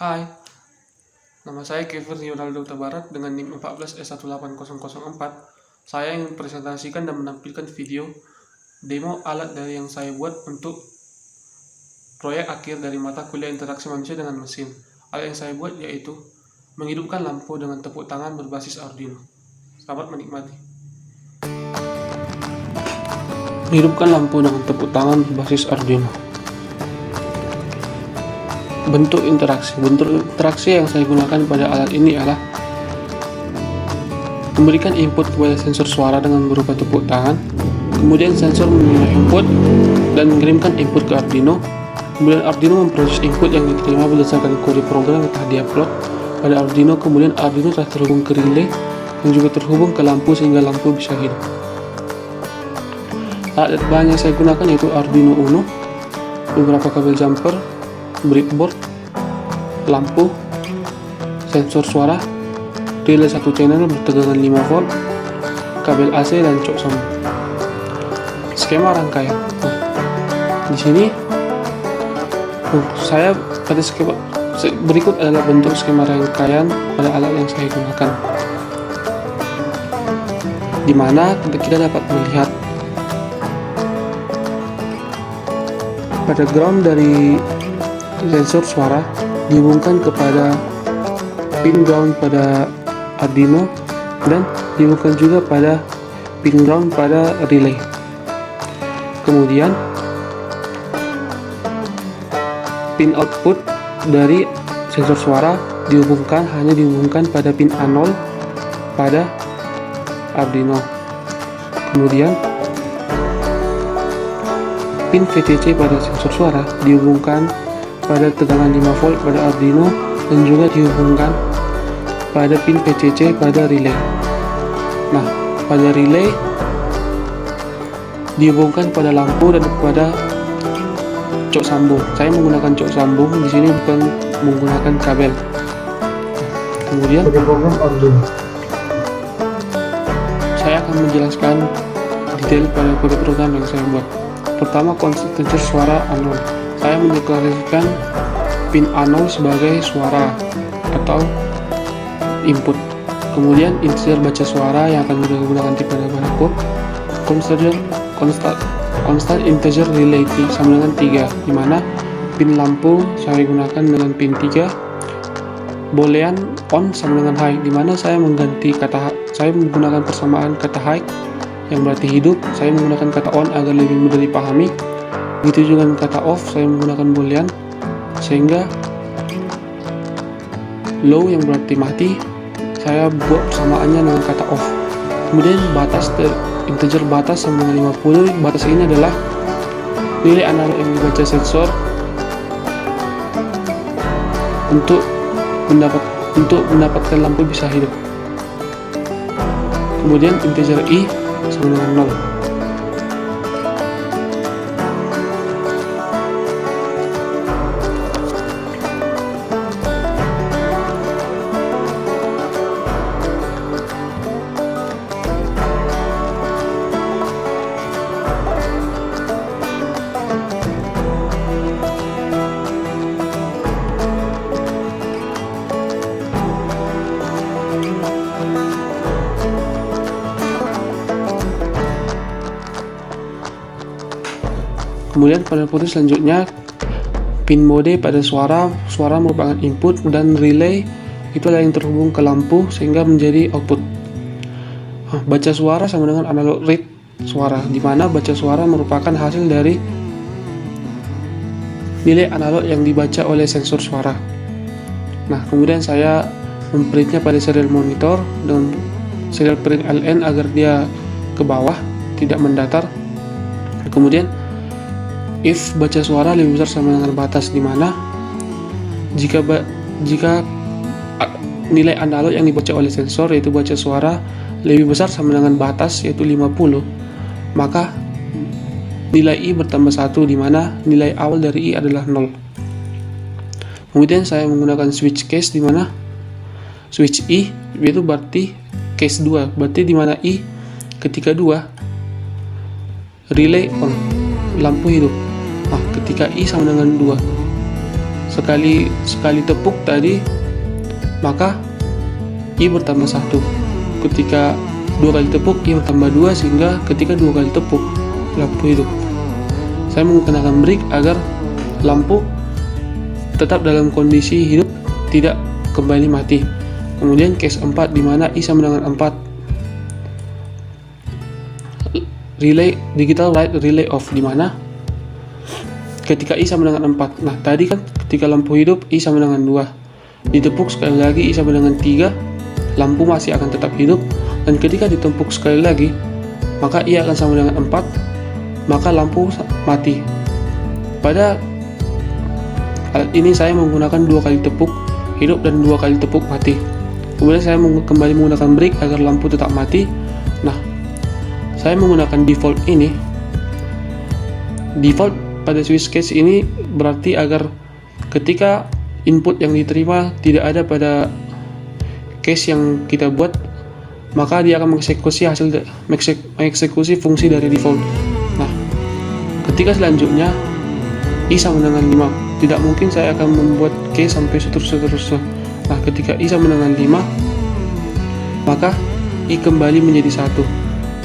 Hai, nama saya Kevin Yonaldo Tabarat dengan NIM 14S18004. Saya ingin presentasikan dan menampilkan video demo alat dari yang saya buat untuk proyek akhir dari mata kuliah interaksi manusia dengan mesin. Alat yang saya buat yaitu menghidupkan lampu dengan tepuk tangan berbasis Arduino. Selamat menikmati. Menghidupkan lampu dengan tepuk tangan berbasis Arduino. Bentuk interaksi yang saya gunakan pada alat ini adalah memberikan input kepada sensor suara dengan berupa tepuk tangan, kemudian sensor menerima input dan mengirimkan input ke Arduino, kemudian Arduino memproses input yang diterima berdasarkan kode program yang telah diupload pada Arduino, kemudian Arduino telah terhubung ke relay yang juga terhubung ke lampu sehingga lampu bisa hidup. Alat bahan yang saya gunakan yaitu Arduino Uno, beberapa kabel jumper, breadboard, lampu, sensor suara, relay 1 channel bertegangan 5 volt, kabel AC dan cok sambung. Skema rangkaian. Di sini saya pada skema berikut adalah bentuk skema rangkaian pada alat yang saya gunakan, di mana kita dapat melihat pada ground dari sensor suara dihubungkan kepada pin ground pada Arduino dan dihubungkan juga pada pin ground pada relay. Kemudian pin output dari sensor suara hanya dihubungkan pada pin A0 pada Arduino. Kemudian pin VCC pada sensor suara dihubungkan pada tegangan 5 volt pada Arduino dan juga dihubungkan pada pin VCC pada relay. Nah, pada relay dihubungkan pada lampu dan pada cok sambung. Saya menggunakan cok sambung di sini, bukan menggunakan kabel. Kemudian program Arduino. Saya akan menjelaskan detail pada kode program yang saya buat. Pertama, sensor suara A0. Saya mendeklarasikan pin A0 sebagai suara atau input. Kemudian integer baca suara yang akan kita gunakan nanti pada barcode. Constant integer relay sama dengan 3, dimana pin lampu saya gunakan dengan pin 3. Boolean on sama dengan high, dimana saya menggunakan persamaan kata high yang berarti hidup. Saya menggunakan kata on agar lebih mudah dipahami. Begitu juga dengan kata off, saya menggunakan boolean, sehingga low yang berarti mati, saya buat persamaannya dengan kata off. Kemudian integer batas sama dengan 50. Batas ini adalah nilai analog yang dibaca sensor untuk mendapatkan lampu bisa hidup. Kemudian integer i sama dengan 0. Kemudian pada putih selanjutnya pin mode pada suara merupakan input dan relay itu adalah yang terhubung ke lampu sehingga menjadi output. Baca suara sama dengan analog read suara, di mana baca suara merupakan hasil dari nilai analog yang dibaca oleh sensor suara. Nah, kemudian saya memprintnya pada serial monitor dengan serial print LN agar dia ke bawah, tidak mendatar. Kemudian if baca suara lebih besar sama dengan batas, di mana jika nilai analog yang dibaca oleh sensor yaitu baca suara lebih besar sama dengan batas yaitu 50, maka nilai i bertambah 1, di mana nilai awal dari i adalah 0. Kemudian saya menggunakan switch case, di mana switch i itu berarti case 2, berarti di mana i ketika 2 relay on, lampu hidup. Nah, ketika i sama dengan 2 sekali tepuk tadi, maka I bertambah 1. Ketika 2 kali tepuk, I bertambah 2, sehingga ketika 2 kali tepuk, lampu hidup. Saya menggunakan break agar lampu tetap dalam kondisi hidup, tidak kembali mati. Kemudian case 4 di mana I sama dengan 4. Relay digital light relay off, di mana ketika I sama dengan 4. Nah, tadi kan ketika lampu hidup I sama dengan 2. Ditepuk sekali lagi I sama dengan 3, lampu masih akan tetap hidup. Dan ketika ditepuk sekali lagi, maka I akan sama dengan 4, maka lampu mati. Pada alat ini saya menggunakan 2 kali tepuk hidup dan 2 kali tepuk mati. Kemudian saya kembali menggunakan break agar lampu tetap mati. Nah, saya menggunakan default ini. Default pada switch case ini berarti agar ketika input yang diterima tidak ada pada case yang kita buat, maka dia akan mengeksekusi fungsi dari default. Nah, ketika selanjutnya I sama dengan 5, tidak mungkin saya akan membuat case sampai seterusnya. Nah, ketika I sama dengan 5, maka I kembali menjadi 1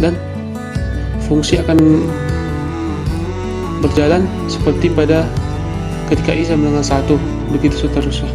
dan fungsi akan berjalan seperti pada ketika I sama dengan 1, begitu seterusnya.